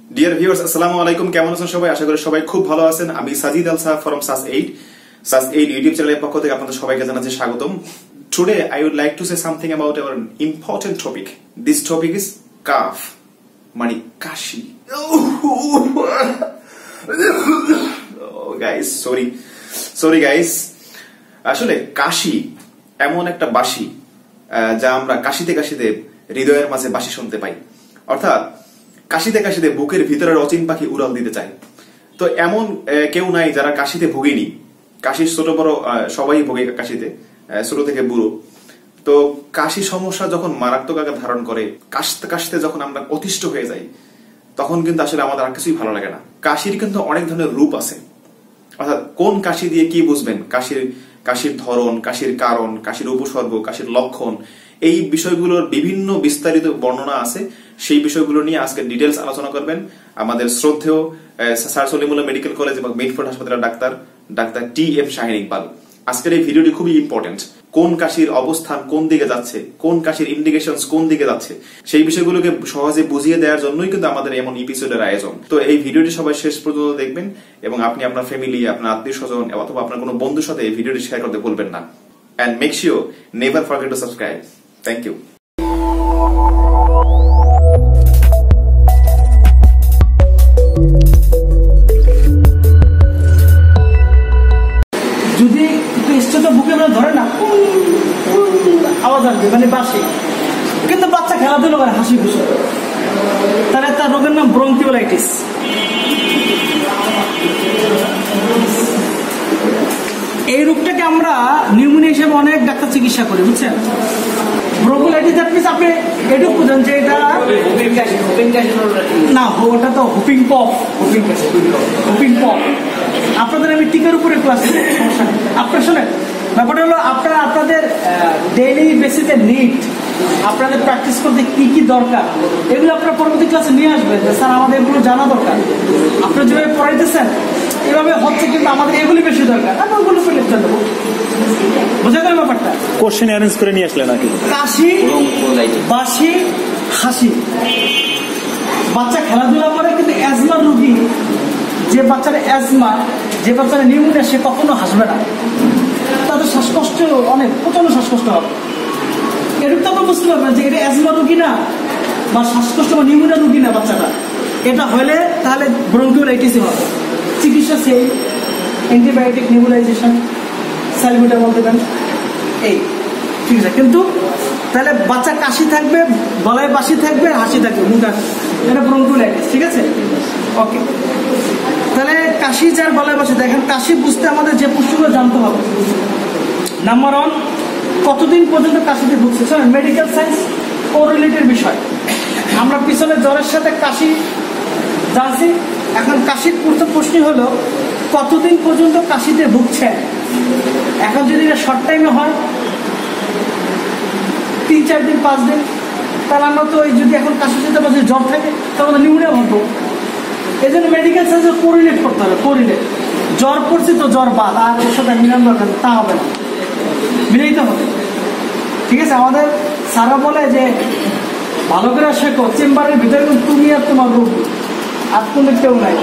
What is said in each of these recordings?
Dear viewers, আসসালামু আলাইকুম। কেমন আছেন সবাই? আশা করি সবাই খুব ভালো আছেন। আমি সাজিদ আল সাহ ফ্রম SAS8 ইউটিউব চ্যানেলের পক্ষ থেকে আপনাদের সবাইকে জানাচ্ছি স্বাগতম। Today I would like to say something about our important topic. This topic is calf, মানে কাশি। Sorry guys. আসলে কাশি এমন একটা বাঁশি যা আমরা কাশিতে কাশিতে হৃদয়ের মাঝে বাঁশি শুনতে পাই, অর্থাৎ কাশিতে কাশিতে বুকের ভিতরের অচিন পাখি উড়াল দিতে চায়। তো এমন কেউ নাই যারা কাশিতে ভোগেনি। কাশির ছোট বড় সবাই ভোগে কাশিতে, ছোট থেকে বুড়ো। তো কাশি সমস্যা যখন মারাত্মক আকার ধারণ করে, কাশতে কাশতে যখন আমরা অতিষ্ঠ হয়ে যাই, তখন কিন্তু আসলে আমাদের আর কিছুই ভালো লাগে না। কাশির কিন্তু অনেক ধরনের রূপ আছে, অর্থাৎ কোন কাশি দিয়ে কি বুঝবেন, কাশির ধরন, কাশির কারণ, কাশির উপসর্গ, কাশির লক্ষণ, এই বিষয়গুলোর বিভিন্ন বিস্তারিত বর্ণনা আছে। সেই বিষয়গুলো নিয়ে আজকে ডিটেলস আলোচনা করবেন আমাদের শ্রদ্ধেয় স্যার সলিমুল্লাহ মেডিকেল কলেজ এবং মিটফোর্ড হাসপাতালের ডাক্তার TF শাহিন ইকবাল। আজকের এই ভিডিওটি খুবই ইম্পর্টেন্ট। কোন কাশির অবস্থান কোন দিকে যাচ্ছে, কোন কাশির ইন্ডিকেশনস কোন দিকে যাচ্ছে, সেই বিষয়গুলোকে সহজে বুঝিয়ে দেওয়ার জন্যই কিন্তু আমাদের এমন এপিসোডের আয়োজন। তো এই ভিডিওটি সবাই শেষ পর্যন্ত দেখবেন এবং আপনি আপনার ফ্যামিলি, আপনার আত্মীয় স্বজন অথবা আপনার কোনো বন্ধুর সাথে এই ভিডিওটি শেয়ার করতে ভুলবেন না। And make sure never forget to subscribe. Thank you. যদি স্টেজে বুকে মানে ধরে না আওয়াজ আসবে, মানে বাসি, কিন্তু বাচ্চা খেলাধুলো করে হাসি খুশি, তাহলে তার রোগের নাম ব্রঙ্কিওলাইটিস। এই রোগটাকে আমরা নিউমোনিয়া হিসেবে অনেক ডাক্তার চিকিৎসা করি, বুঝছেন? ব্রঙ্কিওলাইটিস আপনি এটুকু বুঝেন যে এটা না, ওটা তো হুপিং কফ। আপনাদের আমি টিকার উপরে ক্লাস, সমস্যা নেই। আপনার শোনেন, ব্যাপারটা হলো আপনাদের ডেইলি বেসিসে নিড, আপনাদের প্র্যাকটিস করতে কি কি দরকার, এগুলো আপনার পরবর্তী ক্লাসে নিয়ে আসবেন যে স্যার আমাদের এগুলো জানা দরকার। আপনারা যেভাবে পড়াইতেছেন এভাবে হচ্ছে, কিন্তু আমাদের এগুলি বেশি দরকার। আমরা ওগুলো লেকচার দেবো, বোঝা গেল ব্যাপারটা? কোশ্চেন অ্যারেঞ্জ করে নিয়ে আসলে নাকি? কাশি, বাসি, হাসি, বাচ্চা খেলাধুলা করে, কিন্তু অ্যাজমা রোগী, যে বাচ্চার অ্যাজমা, যে বাচ্চার নিউমোনিয়া, সে কখনো হাসবে না। তাদের শ্বাসকষ্ট অনেক, প্রচন্ড শ্বাসকষ্ট হবে। এরকম তো আমরা বুঝতে পারবেন যে এটা অ্যাজমা রোগী না, বা শ্বাসকষ্ট বা নিউমোনিয়া রোগী না বাচ্চাটা। এটা হলে তাহলে ব্রঙ্কিওলাইটিসই হবে। চিকিৎসা সেই অ্যান্টিবায়োটিক, নেবুলাইজেশন, স্যালবিউটামল দেবেন, এই ঠিক আছে। কিন্তু তাহলে বাচ্চা কাশি থাকবে, গলায় বাসি থাকবে, হাসি থাকবে, মুখ আসবে, এটা ব্রঙ্কিওলাইটিস, ঠিক আছে? ওকে, তাহলে কাশি যার গলায় বাসি, দেখেন কাশি বুঝতে আমাদের যে পুষ্টিগুলো জানতে হবে। নাম্বার 1, কতদিন পর্যন্ত কাশিতে ভুগছে। মেডিকেল সায়েন্স কোরিলেটেড বিষয়। আমরা পিছনে জ্বরের সাথে কাশি জানছি, এখন কাশির প্রশ্ন হলো কতদিন পর্যন্ত কাশিতে ভুগছেন। এখন যদি এটা শর্ট টাইমে হয়, 3-4 দিন 5 দিন, তাহলে আমরা তো যদি এখন কাশির সাথে যদি জ্বর থাকে তাহলে নিউমোনিয়া ভাববো। এই জন্য মেডিকেল সায়েন্সে কোরিলেট করতে হবে। কোরিলেট, জ্বর পড়ছে তো জ্বর বাদ, আর ওর সাথে মিলান দরকার, তা হবে না, মিলাইতে হবে, ঠিক আছে? আমাদের সারা বলে যে ভালো করে শেখো, চেম্বারের ভিতরে তুমি আর তোমার রোগী, আর তুমি কেউ নাই।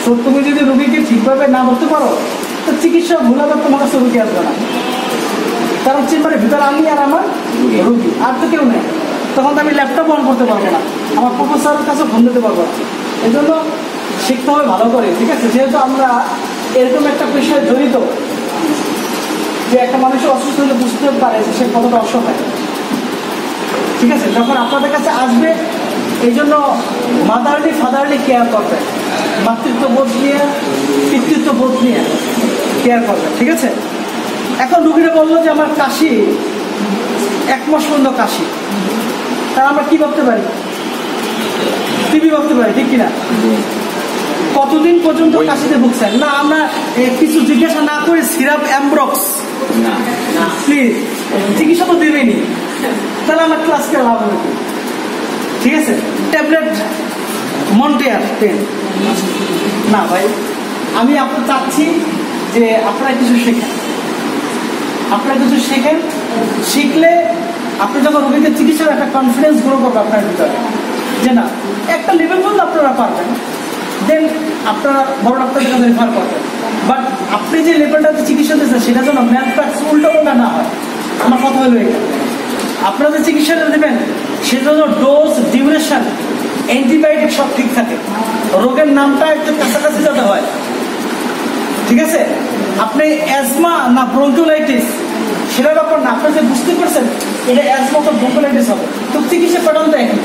তো তুমি যদি রোগীকে ঠিকভাবে না ধরতে পারো, তো চিকিৎসা ভুল হবে, তোমার কাছে রোগী আসবে না। কারণ চেম্বারের ভিতরে আমি আর আমার রোগী, আর তো কেউ নেই। তখন তো আমি ল্যাপটপ অন করতে পারবো না, আমার প্রফেসরের কাছে ফোন দিতে পারবো না। এই জন্য শিখতে হবে ভালো করে, ঠিক আছে? যেহেতু আমরা এরকম একটা পেশায় জড়িত, যে একটা মানুষের অসুস্থ হলে বুঝতে পারে যে সে কতটা অসহায়, ঠিক আছে? যখন আপনাদের কাছে আসবে, এই জন্য ফাদারলি কেয়ার করবেন, মাতৃত্ব বোধ নিয়ে, পিতৃত্ব বোধ নিয়ে কেয়ার করবেন, ঠিক আছে? এখন রুগীরা বললো যে আমার কাশি 1 মাস পর্যন্ত কাশি, তাহলে আমরা কি ভাবতে পারি? টিবি ভাবতে পারি, ঠিক কিনা? কতদিন পর্যন্ত কাশিতে ভুগছেন? না, আমরা কিছু জিজ্ঞাসা না করে সিরাপ অ্যামব্রক্স প্লিজ, চিকিৎসা তো দেবেনি, তাহলে আমার ক্লাসকে লাভ হবে, ঠিক আছে? ট্যাবলেট মন্টেয়ার পেন না ভাই, আমি আপনার চাচ্ছি যে আপনারা কিছু শেখেন, শিখলে আপনি যখন রোগীকে চিকিৎসার একটা কনফিডেন্স গ্রো করবে আপনার ভিতরে, যে না একটা লেভেল পর্যন্ত আপনারা পারবেন, দেন আপনারা বড় ডাক্তারের কাছে রেফার করবেন। বাট আপনি যে লেভেলটাতে চিকিৎসা দিচ্ছেন সেটা যেন ম্যালপ্র্যাকটিস উল্টোপাল্টা না হয়। আমার কথা হলো এটা, আপনারা যে চিকিৎসাটা দেবেন সেটা যেন ডোজ, ডিউরেশন, অ্যান্টিবায়োটিক সব ঠিক থাকে, রোগের নামটা একটু কাছাকাছি যাতে হয়। ঠিক আছে, আপনি অ্যাজমা না ব্রঙ্কিওলাইটিস সেটার ব্যাপার না, আপনি যে বুঝতে পারছেন এটা অ্যাজমা তো ব্রঙ্কিওলাইটিস হবে, তো চিকিৎসা প্যাটার্ন তো একই।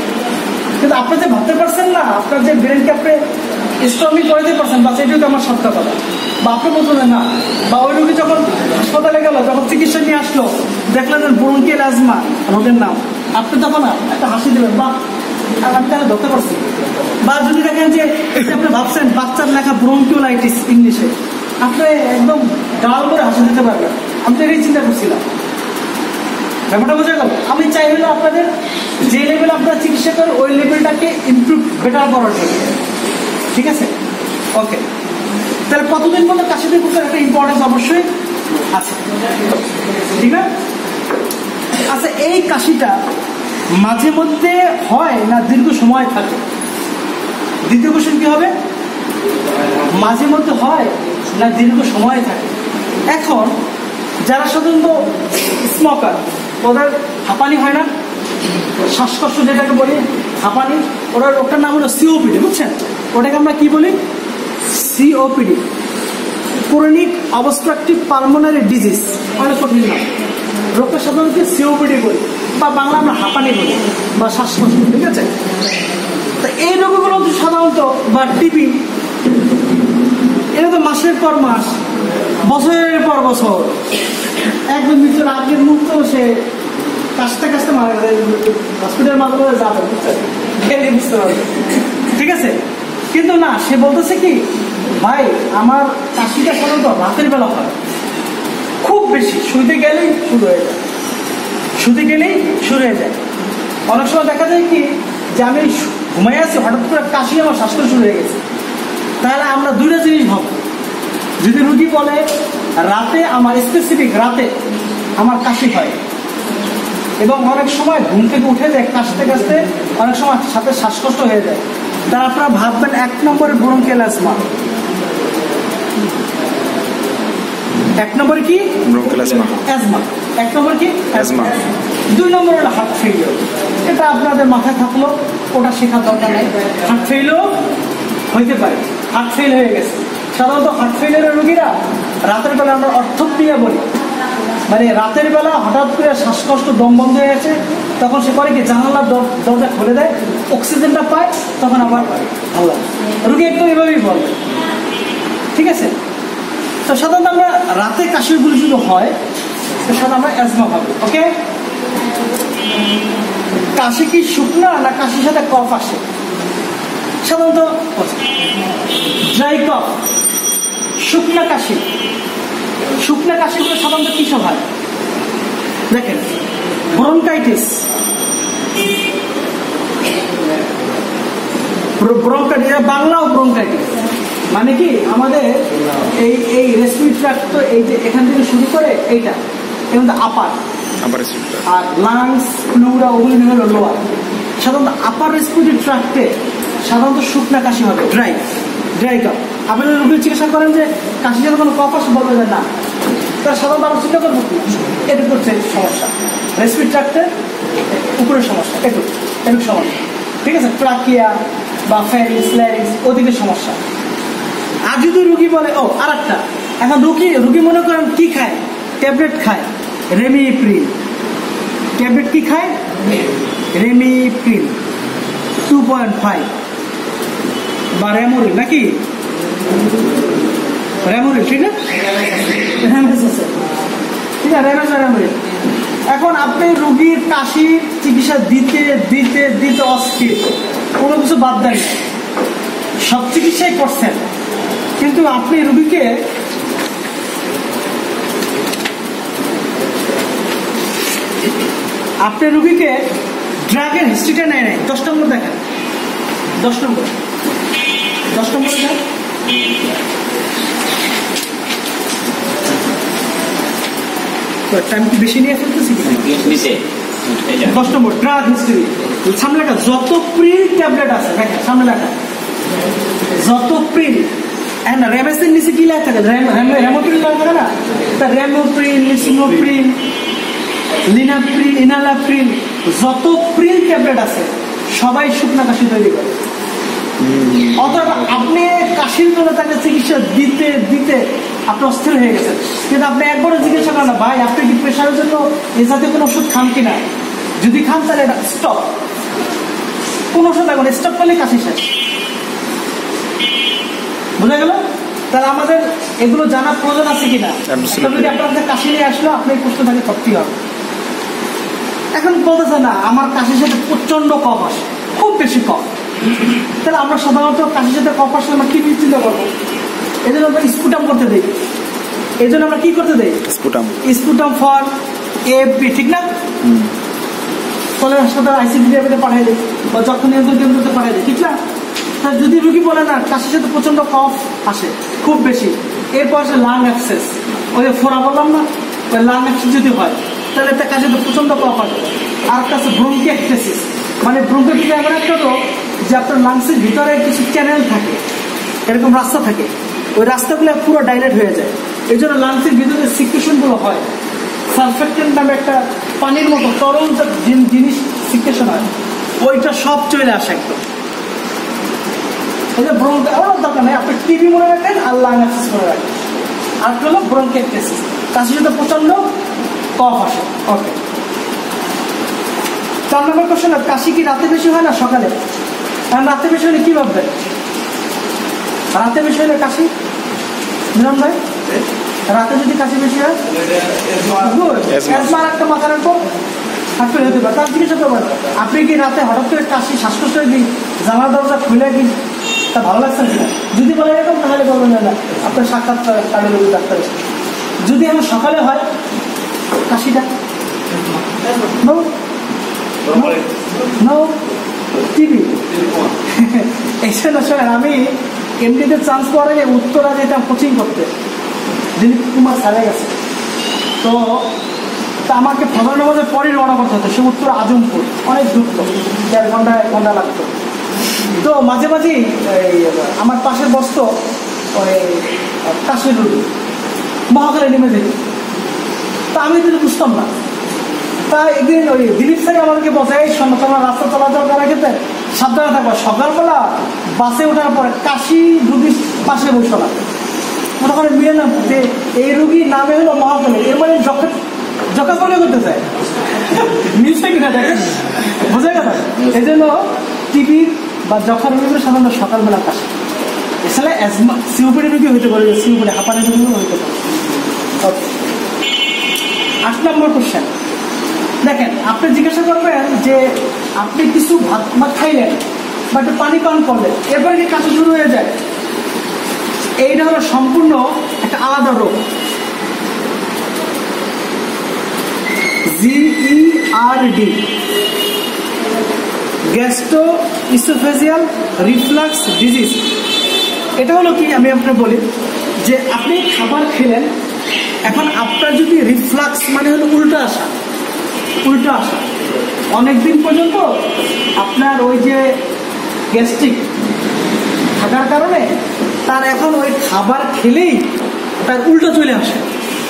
কিন্তু আপনি যে ভাবতে পারছেন না, আপনার যে ব্রেনকে আপনি স্ট্রংলি করে দিতে পারছেন, বা সেটাই আমার সত্য কথা। বা আপনি বলছেন না, বা ওই রোগী যখন হাসপাতালে গেল, যখন চিকিৎসা নিয়ে আসলো, দেখলেন ব্রঙ্কিয়াল অ্যাজমা রোগের নাম, আপনি তখন একটা হাসি দেবেন, বা আমি তাহলে ধরতে পারছি। বা যদি দেখেন যে আপনি ভাবছেন বাচ্চার লেখা ব্রঙ্কিওলাইটিস ইংলিশে, আপনি একদম গাল করে হাসি দিতে পারবেন। আমি তো এটাই চিন্তা করছিলাম, ব্যাপারটা বোঝা গেল। আমি চাই হলো আপনাদের যে লেভেল আপনারা চিকিৎসা করেন ওই লেভেলটাকে ইমপ্রুভ বেটার করার জন্য। ঠিক আছে, ওকে। তাহলে কতদিন পর্যন্ত কাশিতে কুকুর একটা ইম্পর্টেন্স অবশ্যই আছে, ঠিক আছে। আচ্ছা, এই কাশিটা মাঝে মধ্যে হয় না দীর্ঘ সময় থাকে? দ্বিতীয় কোশ্চেন কি হবে, মাঝে মধ্যে হয় না দীর্ঘ সময় থাকে? এখন যারা সাধারণত স্মোকার, ওদের হাঁপানি হয় না, শ্বাসকষ্ট যেটাকে বলি হাঁপানি, ওটার নাম হলো সিওপিডি, বুঝছেন? ওটাকে আমরা কি বলি? COPD, chronic obstructive pulmonary disease, অনেক কঠিন নাম। রোগটা সাধারণত সিওপিডি বলি, বা বাংলা আমরা হাঁপানি বলি, বা শ্বাসকষ্ট। ঠিক আছে, তো এই রোগগুলো সাধারণত, বা টিবি, এটা তো মাসের পর মাস, বছরের পর বছর, একদম মৃত্যুর আগের মুহূর্ত সে কাশতে কাশতে মারা গেছে, হসপিটাল মাঝে মাঝে যাবে, বুঝতে পারবে। ঠিক আছে, কিন্তু না, সে বলতেছে কি, ভাই আমার কাশিটা সাধারণত রাতের বেলা হয়, খুব বেশি শুতে গেলেই শুরু হয়ে যায়, শুতে গেলেই শুরু হয়ে যায়। অনেক সময় দেখা যায় কি, যে আমি ঘুমাই আছি, হঠাৎ করে কাশি আমার শ্বাসকষ্ট শুরু হয়ে গেছে। তাহলে আমরা দুইটা জিনিস ভাববো, যদি রুগী বলে রাতে আমার স্পেসিফিক রাতে আমার কাশি হয়, এবং অনেক সময় ঘুম থেকে উঠে যায় কাশতে কাশতে, অনেক সময় সাথে শ্বাসকষ্ট হয়ে যায়, তাহলে আপনারা ভাববেন 1 নম্বরে ব্রঙ্কিয়াল অ্যাজমা। 1 নম্বরে কি? Bronchial asthma. 1 নম্বর কি? অ্যাজমা। 2 নম্বর হলো হার্ট ফেইলিওর। এটা আপনাদের মাথায় থাকলো, ওটা শেখার দরকার নেই। হার্ট ফেইলিওর হইতে পারে, হার্ট ফেল হয়ে গেছে। সাধারণত হার্ট ফেইলিওরের রোগীরা রাতের বেলা আমরা অর্থোপনিয়া বলি, মানে রাতের বেলা হঠাৎ করে শ্বাসকষ্ট, দম বন্ধ হয়ে গেছে, তখন সে করে কি জানালার দরজা খুলে দেয়, অক্সিজেনটা পায়, তখন আবার ভালো লাগে। রোগী একদম এভাবেই বলবে। ঠিক আছে, তো সাধারণত আমরা রাতে কাশিগুলো যদি হয়, তো সাধারণত আমরা অ্যাজমা পাবো। ওকে, কাশি কি শুকনা না কাশির সাথে কফ আসে? সাধারণত ড্রাই কফ, শুকনা কাশি। শুকনা কাশিগুলো সাধারণত কিসব হয়? দেখেন, ব্রঙ্কাইটিস, ব্রঙ্কাইটিস বাংলাও ব্রঙ্কাইটিস মানে কি আমাদের এই রেসপিরেটরি ট্র্যাক্ট, তো এই যে এখান থেকে শুরু করে এইটা এখন আপার, আর লাংস, প্লুরা, ওগুলি হলো লোয়ার। সাধারণত আপার রেসপিরেটরি ট্র্যাক্টে সাধারণত শুকনা কাশি হবে, ড্রাই কফ। আপনারা রোগীর চিকিৎসা করেন যে কাশি যেন কোনো কফ আসে, বলবে যে না, তার সাধারণত আমরা চিন্তা করবো কি এটা করছে সমস্যা, রেসপিরেটরি ট্র্যাক্টের উপরের সমস্যা, একটু সমস্যা। ঠিক আছে, ট্রাকিয়া বা ফ্যারিংস, ল্যারিংস, ওদিকে সমস্যা। আর যদি রুগী বলে ও আর একটা, এখন রুগী মনে করেন কি খায়, ট্যাবলেট খায়, রেমিপ্রিল ট্যাবলেট, কি খায়? রেমিপ্রিল 2.5 বা রেমোরিল, নাকি রেমোরিল, ঠিক আছে, ঠিক আছে, রেমোরিল। এখন আপনি রুগীর কাশি চিকিৎসা দিতে দিতে দিতে অস্থির, কোনো কিছু বাদ দেন, সব চিকিৎসাই করছেন, কিন্তু আপনি রুগীকে ড্রাগের হিস্ট্রিটা নেয় নাই। 10 নম্বর দেখেন, 10 নম্বর দেখ, টাইম কি বেশি নিয়ে ফেলতেছি? 10 নম্বর ড্রাগ হিস্ট্রি। সামনে লেখা যত প্রিল ট্যাবলেট আছে, দেখেন সামনে লেখা যত প্রিল। রেমেসের নিচে কি লেখা থাকে? রেমোপ্রিল লেখা থাকে না? তা রেমোপ্রিল, লিসিনোপ্রিল, লিনাপ্রিল, ইনালাপ্রিল, যত প্রিল ট্যাবলেট আছে সবাই শুকনা কাশি তৈরি করে। অতএব আপনি কাশির জন্য তাকে চিকিৎসা দিতে দিতে আপনি অস্থির হয়ে গেছেন, কিন্তু আপনি একবারও জিজ্ঞাসা করেন না, ভাই আপনি কি প্রেশারের জন্য এ জাতীয় কোনো ওষুধ খান কিনা? যদি খান তাহলে এটা স্টপ, কোন ওষুধ এখন স্টপ করলে কাশি শেষ। বোঝা গেল? তাহলে আমাদের এগুলো জানার প্রয়োজন আছে কিনা? যদি আপনার কাশি নিয়ে আসলো, আপনি এই প্রশ্নটাকে করতে হবে। এখন বলতেছে না আমার কাশির সাথে প্রচন্ড কফ আসে, খুব বেশি কফ, তাহলে আমরা সাধারণত কাশির সাথে কফ আসলে আমরা কি চিন্তা করবো? এই জন্য আমরা স্পুটাম করতে দিই। এই জন্য আমরা কি করতে দিই? স্পুটাম ফর এএফপি, ঠিক না? ফলে হাসপাতাল আইসিডিতে পাঠিয়ে দিই বা যখন নিয়ন্ত্রণ কেন্দ্রতে পাঠিয়ে দিই, ঠিক না? যদি রুগী বলে না কাশির সাথে প্রচন্ড কফ আসে খুব বেশি, এরপর আসে লাং অ্যাক্সেস, ওই ফোরা বললাম না, ওই লাং অ্যাক্সেস যদি হয় তাহলে একটা কাশির সাথে প্রচন্ড কফ আসে। আর একটা আছে ব্রঙ্কিয়াক্টেসিস, মানে ব্রঙ্কিয়াক্টিস এমন একটা রোগ যে আপনার লাংসের ভিতরে কিছু চ্যানেল থাকে, এরকম রাস্তা থাকে, ওই রাস্তাগুলো পুরো ডাইলেট হয়ে যায়। এই জন্য লাংসের ভিতরে সিক্রেশন গুলো হয়, সালফেক্টেন্ট নামে একটা পানির মতো তরল জিনিস সিক্রেশন হয়, ওইটা সব চলে আসে একদম। এই যে দরকার নেই, আপনি টিবি মনে রাখেন আর লাং অ্যাক্সেস মনে রাখেন। আর হলো ব্রঙ্কিয়াক্টেসিস, কাশির সাথে প্রচন্ড কফ আসে। ওকে, 4 নম্বর কোশ্চেন, কাশি কি রাতে বেশি হয় না সকালে? কারণ রাতে বেশি হলে কি ভাববেন? রাতে বেশি হলে কাশি, নিলাম ভাই, রাতে যদি কাশি বেশি হয় একটা মাথা রাখবো হতে পারে। তার জিজ্ঞাসা করবেন আপনি কি রাতে হঠাৎ করে কাশি শ্বাসকষ্ট কি জানার দরজা খুলে কি তা ভালো লাগছে না? যদি বলে এরকম তাহলে বলবেন না আপনার সাক্ষাৎ কার্ডিওলজি ডাক্তার। যদি আমার সকালে হয় কাশিটা টিভি এই জন্য শোনেন, আমি এমডিতে চান্স পাওয়ার আগে উত্তরা যেতাম কোচিং করতে, দিলীপ কুমার স্যারে গেছে। তো আমাকে ফজর নামাজের পরই রওনা করতে হতো, সে উত্তর আজমপুর, অনেক দূর, 1.5 ঘন্টা 1 ঘন্টা লাগতো। তো মাঝে মাঝেই আমার পাশে বসত ওই কাশির রুগী, মহাকালে নেমে যেত। তা আমি কিন্তু বুঝতাম না। তা একদিন ওই দিলীপ স্যার আমাদেরকে বসে, এই তোমার রাস্তা চলাচল করার ক্ষেত্রে সাবধানে থাকবা, সকালবেলা বাসে ওঠার পরে কাশি রুগীর পাশে বসো না। মনে করে মিলে না যে এই রুগীর নামে হলো মহাকালে, এর মানে জকা করে করতে চায়, মিলছে কিনা দেখেন, বোঝা গেল? এই জন্য টিবি বা যক্ষা রোগীগুলো সাধারণত সকালবেলা কাশি। এছাড়া অ্যাজমা, সিওপিডি রোগী হইতে পারে, সিওপিডি হাঁপানি রোগীও হইতে পারে। 8 নম্বর কোশ্চেন, দেখেন আপনি জিজ্ঞাসা করবেন যে আপনি কিছু ভাত খাইলেন বা একটু পানি পান করলেন, এরপরে কি কাশি শুরু হয়ে যায়? এইটা হলো সম্পূর্ণ একটা আলাদা রোগ, GERD, গ্যাস্ট্রোইসোফেজিয়াল রিফ্লাক্স ডিজিজ। এটা হলো কি, আমি আপনাকে বলি যে আপনি খাবার খেলেন, এখন আপনার যদি রিফ্লাক্স মানে হলো উল্টো আসা অনেকদিন পর্যন্ত আপনার ওই যে গ্যাস্ট্রিক থাকার কারণে তার এখন ওই খাবার খেলেই তার উল্টো চলে আসে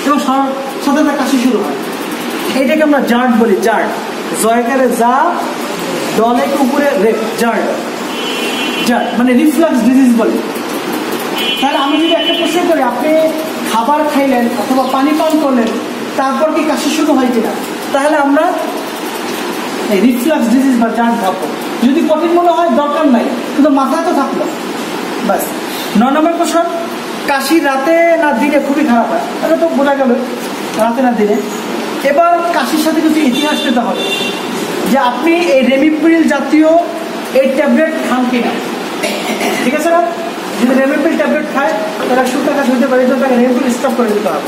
এবং সাথে তার কাশি শুরু হয়। এইটাকে আমরা জার্ড বলি, জার্ড, জয়কারে যা, দলে উপরে রেপ, জার্ড মানে রিফ্লাক্স ডিজিজ বলে। তাহলে আমি যদি একটা প্রশ্ন করি, আপনি খাবার খাইলেন অথবা পানি পান করলেন, তারপর কি কাশি শুরু হয় কিনা, তাহলে আমরা এই রিফ্লাক্স ডিজিজ বা জার্ড ভাববো। যদি কঠিন মনে হয় দরকার নাই, কিন্তু মাথায় তো থাকলো ব্যাস। 9 নম্বর কোশ্চেন, কাশি রাতে না দিনে খুবই খারাপ হয়? এটা তো বোঝা গেল রাতে না দিনে। এবার কাশির সাথে কিছু ইতিহাস পেতে হবে যে আপনি এই রেমিপ্রিল জাতীয় এই ট্যাবলেট খান কিনা, ঠিক আছে না? যদি রেমিপ্রিল ট্যাবলেট খায় তাহলে সুতা কাজ হতে পারে, তাকে রেমিপ্রিল স্টপ করে দিতে হবে।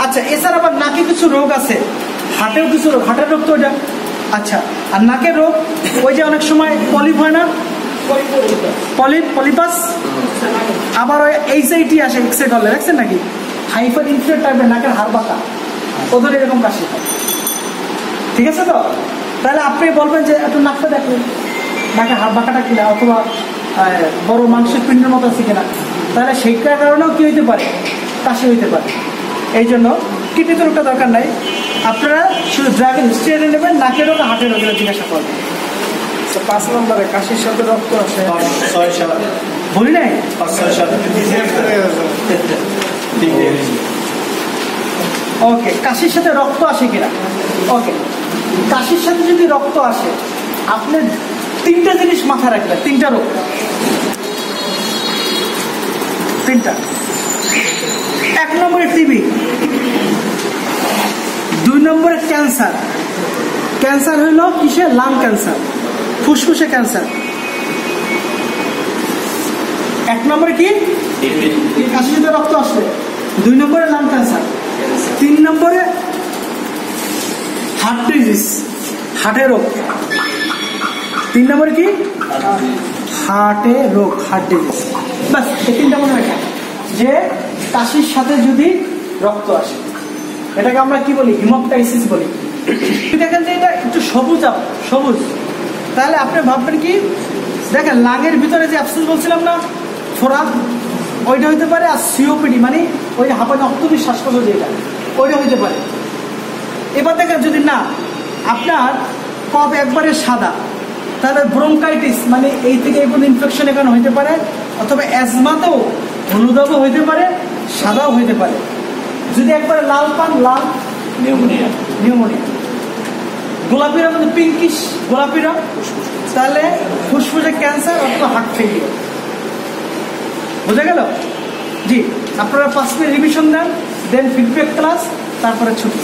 আচ্ছা, এছাড়া আবার নাকে কিছু রোগ আছে, হার্টেও কিছু রোগ, হার্টের রোগ তো ওইটা। আচ্ছা, আর নাকের রোগ ওই যে অনেক সময় পলিপ হয় না, পলিপাস, আবার ওই HIT আসে এক্সরে করলে, দেখছেন নাকি? হাইপার ইনফ্লেট টাইপের নাকের হাড় বাঁকা, ওদের এরকম কাশি হয়। ঠিক আছে তো? তাহলে আপনি বলবেন যে একটু নাকটা দেখবেন, নাকে হাত বাঁকাটা কিনা, অথবা বড় মাংসের পিণ্ডের মতো আছে কিনা। তাহলে সেইটার কারণেও কি হইতে পারে, কাশি হইতে পারে। এই জন্য কিডনিতে রোগটা দরকার নাই, আপনারা শুধু ড্রাগন হিস্ট্রি নেবেন, নাকের রোগ হার্টের রোগের জিজ্ঞাসা করবেন। 5 নম্বরে কাশির সাথে রক্ত আসে, বলি নাই? ওকে, কাশির সাথে রক্ত আসে কিনা? ওকে, কাশির সাথে যদি রক্ত আসে, আপনি 3টা জিনিস মাথায় রাখবেন, 3টা রোগ, 3টা। 1 নম্বরে টিবি, 2 নম্বরে ক্যান্সার। ক্যান্সার হইল কিসে? লাং ক্যান্সার, ফুসফুসে ক্যান্সার। 1 নম্বরে কি? কাশির সাথে রক্ত আসলে। 2 নম্বরে লাং ক্যান্সার। 3 নম্বরে হার্ট ডিজিজ, হার্টের রোগ। 3 নম্বরে কি? হার্টের রোগ, হার্ট ডিজিজ। বাস, এই 3টা মনে রাখেন যে কাশির সাথে যদি রক্ত আসে, এটাকে আমরা কি বলি? হিমোপ্টাইসিস বলি। দেখেন যে এটা একটু সবুজ, সবুজ, তাহলে আপনি ভাববেন কি? দেখেন লাঙের ভিতরে যে অ্যাবসেস বলছিলাম না, ফোড়া, ওইটা হইতে পারে। আর সিওপিডি মানে ওই হাঁপানি অত্যধিক শ্বাসকষ্ট, যেটা ওইটা হইতে পারে। এবার দেখেন যদি না আপনার কফ একবারে সাদা, তাহলে ব্রঙ্কাইটিস মানে এই থেকে এই পর্যন্ত ইনফেকশন এখানে হইতে পারে, অথবা অ্যাজমাতেও হলুদাবও হইতে পারে, সাদাও হইতে পারে। যদি একবারে লাল পান, লাল নিউমোনিয়া, নিউমোনিয়া। গোলাপি রঙ মানে পিঙ্কিশ গোলাপি রঙ, তাহলে ফুসফুসে ক্যান্সার অথবা হার্ট ফেলিয়ার। বোঝা গেল? জি, আপনারা 5 মিনিট রিভিশন দেন, দেন ফিডব্যাক ক্লাস, তারপরে ছুটি।